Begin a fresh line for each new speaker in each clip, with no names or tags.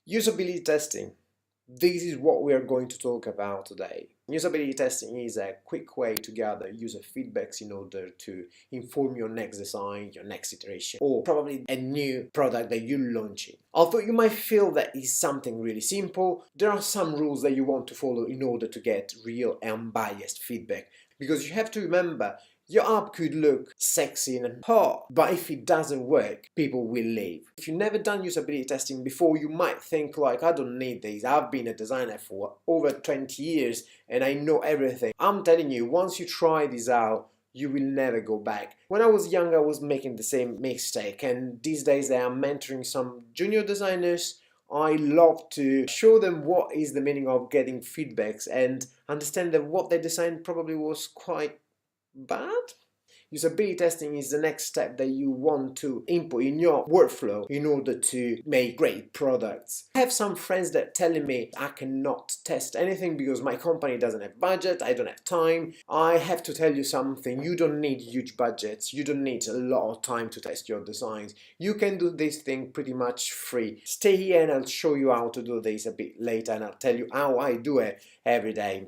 Usability testing. This is what we are going to talk about today. Usability testing is a quick way to gather user feedbacks in order to inform your next design, your next iteration, or probably a new product that you're launching. Although you might feel that is something really simple, there are some rules that you want to follow in order to get real unbiased feedback. Because you have to remember, your app could look sexy and hot, but if it doesn't work, people will leave. If you've never done usability testing before, you might think like, I don't need this. I've been a designer for over 20 years and I know everything. I'm telling you, once you try this out, you will never go back. When I was young, I was making the same mistake, and these days I am mentoring some junior designers. I love to show them what is the meaning of getting feedbacks and understand that what they designed probably was quite bad. Usability testing is the next step that you want to input in your workflow in order to make great products. I have some friends that telling me I cannot test anything because my company doesn't have budget, I don't have time. I have to tell you something, you don't need huge budgets, you don't need a lot of time to test your designs. You can do this thing pretty much free. Stay here and I'll show you how to do this a bit later, and I'll tell you how I do it every day.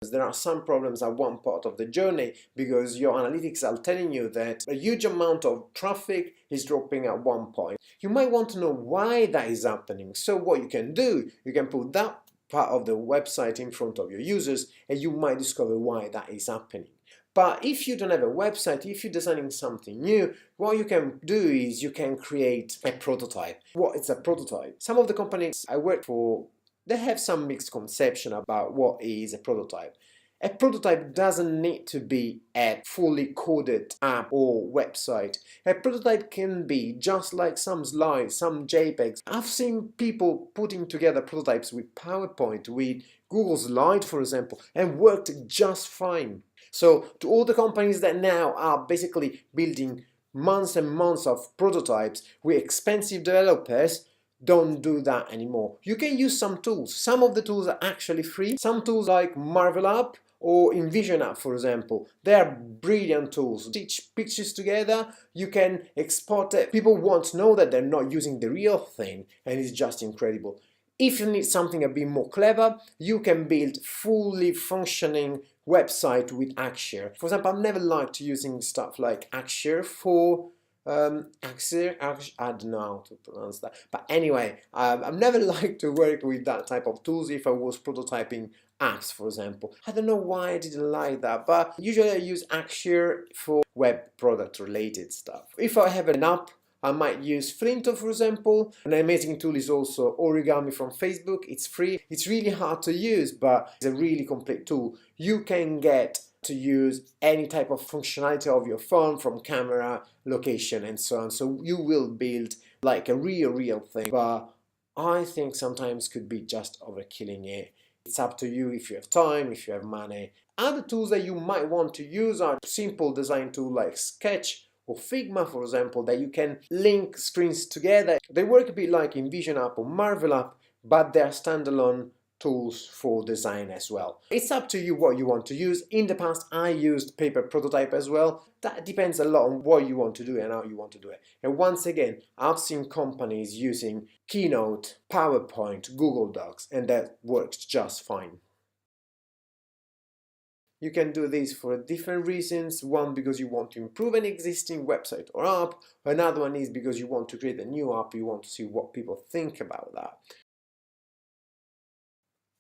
There are some problems at one part of the journey because your analytics are telling you that a huge amount of traffic is dropping at one point. You might want to know why that is happening. So what you can do, you can put that part of the website in front of your users and you might discover why that is happening. But if you don't have a website, if you're designing something new, what you can do is you can create a prototype. What is a prototype? Some of the companies I work for, they have some mixed conception about what is a prototype. A prototype doesn't need to be a fully coded app or website. A prototype can be just like some slides, some JPEGs. I've seen people putting together prototypes with PowerPoint, with Google Slides, for example, and worked just fine. So to all the companies that now are basically building months and months of prototypes with expensive developers, don't do that anymore. You can use some tools. Some of the tools are actually free. Some tools like Marvel App or InVision App, for example, they are brilliant tools. Stitch pictures together, you can export it. People want to know that they're not using the real thing, and it's just incredible. If you need something a bit more clever, you can build fully functioning website with Axure. For example, I've never liked using stuff like Axure for Axure, I don't know how to pronounce that, but anyway, I've never liked to work with that type of tools if I was prototyping apps, for example. I don't know why I didn't like that, but usually I use Axure for web product related stuff. If I have an app, I might use Flinto, for example. An amazing tool is also Origami from Facebook. It's free. It's really hard to use, but it's a really complete tool. You can get to use any type of functionality of your phone, from camera, location, and so on. So you will build like a real thing, but I think sometimes could be just overkilling it. It's up to you if you have time, if you have money. Other tools that you might want to use are simple design tools like Sketch or Figma, for example, that you can link screens together. They work a bit like InVision App or Marvel App, but they're standalone tools for design as well. It's up to you what you want to use. In the past, I used Paper Prototype as well. That depends a lot on what you want to do and how you want to do it. And once again, I've seen companies using Keynote, PowerPoint, Google Docs, and that works just fine. You can do this for different reasons. One, because you want to improve an existing website or app. Another one is because you want to create a new app. You want to see what people think about that.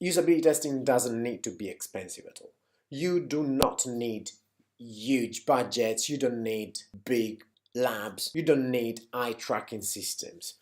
Usability testing doesn't need to be expensive at all. You do not need huge budgets. You don't need big labs. You don't need eye tracking systems.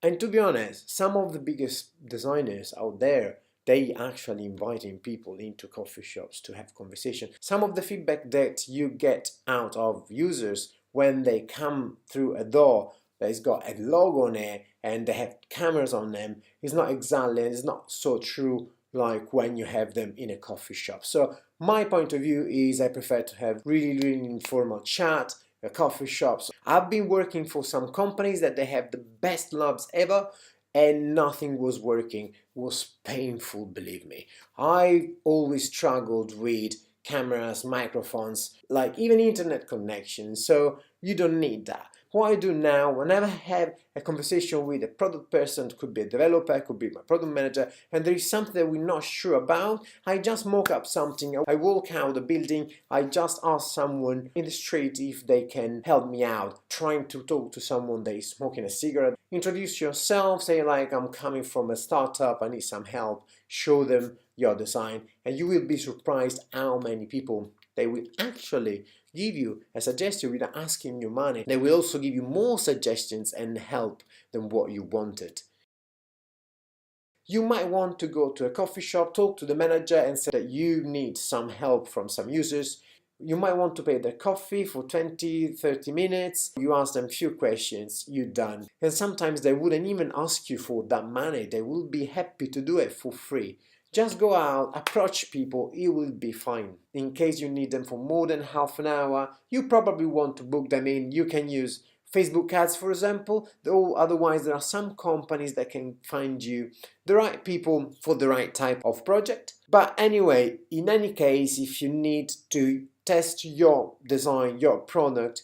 And to be honest, some of the biggest designers out there, they actually inviting people into coffee shops to have conversation. Some of the feedback that you get out of users when they come through a door that's got a logo on it and they have cameras on them is not exactly, it's not so true like when you have them in a coffee shop. So my point of view is I prefer to have really informal chat, coffee shops. I've been working for some companies that they have the best labs ever and nothing was working. It was painful, believe me. I always struggled with cameras, microphones, like even internet connection, so you don't need that. What I do now, whenever I have a conversation with a product person, could be a developer, could be my product manager, and there is something that we're not sure about, I just mock up something. I walk out the building, I just ask someone in the street if they can help me out, trying to talk to someone that is smoking a cigarette. Introduce yourself, say like, I'm coming from a startup, I need some help, show them your design, and you will be surprised how many people they will actually give you a suggestion without asking you money. They will also give you more suggestions and help than what you wanted. You might want to go to a coffee shop, talk to the manager and say that you need some help from some users. You might want to pay their coffee for 20-30 minutes. You ask them a few questions, you're done. And sometimes they wouldn't even ask you for that money. They will be happy to do it for free. Just go out, approach people, it will be fine. In case you need them for more than half an hour, you probably want to book them in. You can use Facebook ads, for example, or otherwise there are some companies that can find you the right people for the right type of project. But anyway, in any case, if you need to test your design, your product,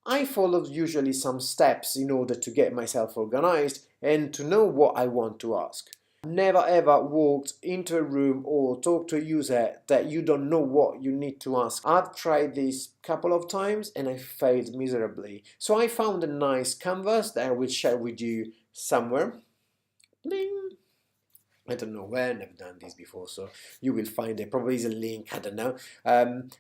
I follow usually some steps in order to get myself organized and to know what I want to ask. Never ever walked into a room or talked to a user that you don't know what you need to ask. I've tried this a couple of times and I failed miserably. So I found a nice canvas that I will share with you somewhere. Bling. I don't know where, never done this before, so you will find it. Probably is a link, I don't know.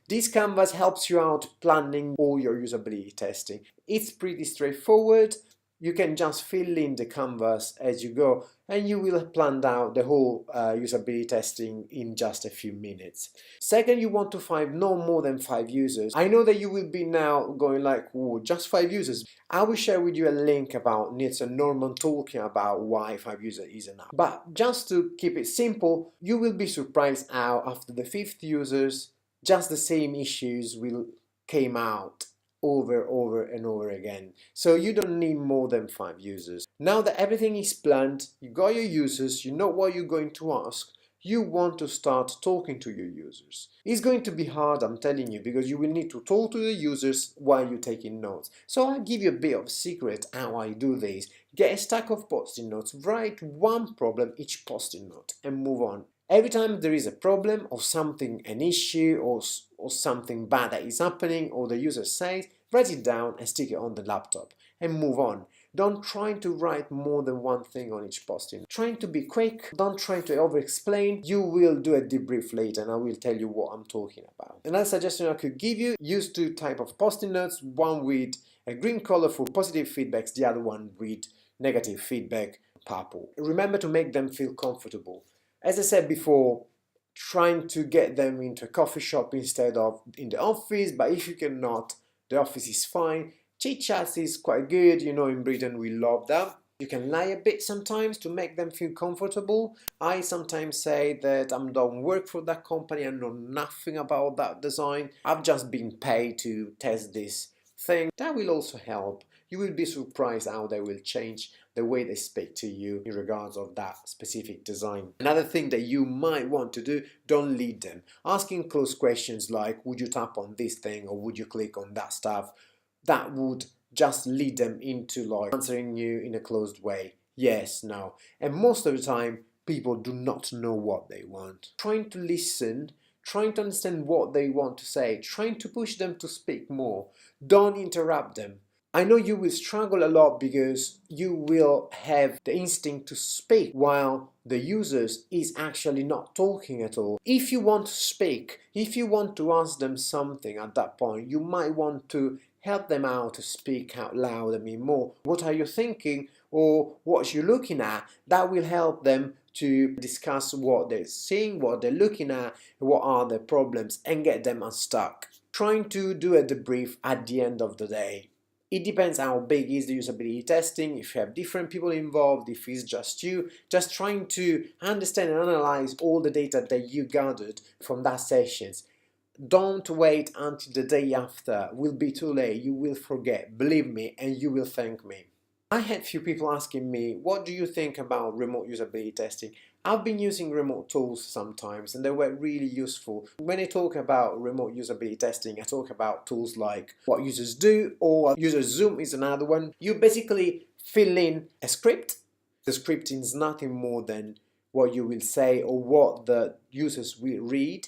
This canvas helps you out planning all your usability testing. It's pretty straightforward. You can just fill in the canvas as you go and you will have planned out the whole usability testing in just a few minutes. Second, you want to find no more than 5 users. I know that you will be now going like, oh, just 5 users. I will share with you a link about Nils and Norman talking about why 5 users is enough. But just to keep it simple, you will be surprised how after the 5th users, just the same issues will came out over and over again. So you don't need more than 5 users. Now that everything is planned, you got your users, you know what you're going to ask, you want to start talking to your users. It's going to be hard, I'm telling you, because you will need to talk to the users while you're taking notes. So I'll give you a bit of a secret how I do this. Get a stack of post-it notes, write one problem each post-it note and move on. Every time there is a problem or something, an issue or something bad that is happening or the user says, write it down and stick it on the laptop and move on. Don't try to write more than one thing on each post-it. Trying to be quick, don't try to over-explain. You will do a debrief later and I will tell you what I'm talking about. Another suggestion I could give you, use 2 types of post-it notes, one with a green color for positive feedbacks, the other one with negative feedback, purple. Remember to make them feel comfortable. As I said before, trying to get them into a coffee shop instead of in the office, but if you cannot, the office is fine. Chit chats is quite good, you know, in Britain we love that. You can lie a bit sometimes to make them feel comfortable. I sometimes say that I don't work for that company, I know nothing about that design. I've just been paid to test this thing. That will also help. You will be surprised how they will change the way they speak to you in regards of that specific design. Another thing that you might want to do, don't lead them. Asking close questions like, would you tap on this thing or would you click on that stuff? That would just lead them into like answering you in a closed way. Yes, no. And most of the time, people do not know what they want. Trying to listen, trying to understand what they want to say, trying to push them to speak more. Don't interrupt them. I know you will struggle a lot because you will have the instinct to speak while the users is actually not talking at all. If you want to speak, if you want to ask them something at that point, you might want to help them out to speak out loud a bit more. What are you thinking or what you're looking at? That will help them to discuss what they're seeing, what they're looking at, what are the problems and get them unstuck. Trying to do a debrief at the end of the day. It depends how big is the usability testing, if you have different people involved, if it's just you, just trying to understand and analyze all the data that you gathered from that sessions. Don't wait until the day after, will be too late, you will forget, believe me, and you will thank me. I had few people asking me, what do you think about remote usability testing? I've been using remote tools sometimes and they were really useful. When I talk about remote usability testing, I talk about tools like What Users Do or User Zoom is another one. You basically fill in a script. The script is nothing more than what you will say or what the users will read.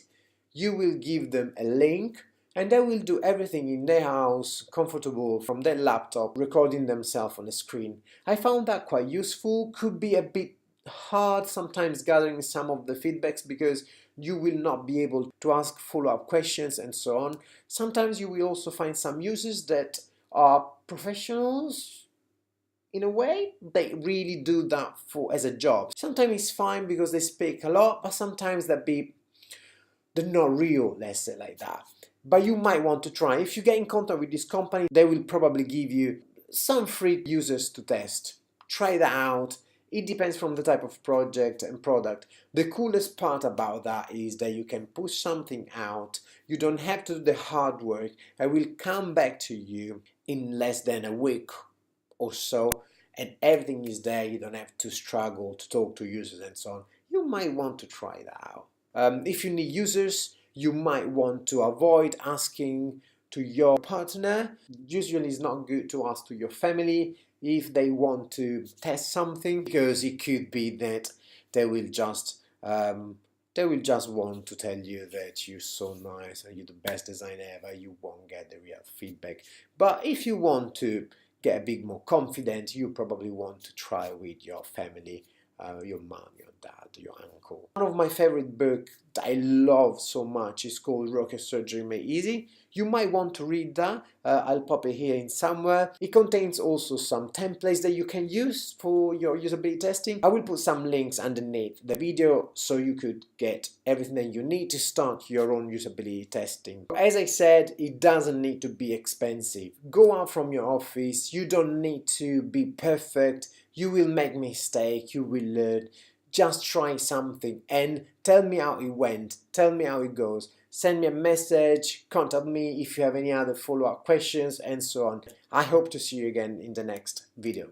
You will give them a link and they will do everything in their house, comfortable from their laptop, recording themselves on a screen. I found that quite useful. Could be a bit hard sometimes gathering some of the feedbacks because you will not be able to ask follow-up questions and so on. Sometimes you will also find some users that are professionals in a way. They really do that as a job. Sometimes it's fine because they speak a lot, but sometimes they're not real, let's say like that. But you might want to try. If you get in contact with this company, they will probably give you some free users to test. Try that out. It depends from the type of project and product. The coolest part about that is that you can push something out. You don't have to do the hard work. I will come back to you in less than a week or so, and everything is there. You don't have to struggle to talk to users and so on. You might want to try that out. If you need users, you might want to avoid asking to your partner. Usually it's not good to ask to your family if they want to test something, because it could be that they will just want to tell you that you're so nice and you're the best designer ever. You won't get the real feedback. But if you want to get a bit more confident, you probably want to try with your family, your mom, your dad, your uncle. One of my favorite books that I love so much is called Rocket Surgery Made Easy. You might want to read that. I'll pop it here in somewhere. It contains also some templates that you can use for your usability testing. I will put some links underneath the video so you could get everything that you need to start your own usability testing. As I said, it doesn't need to be expensive. Go out from your office. You don't need to be perfect. You will make mistakes. You will learn. Just try something and tell me how it went. Tell me how it goes. Send me a message, contact me if you have any other follow-up questions and so on. I hope to see you again in the next video.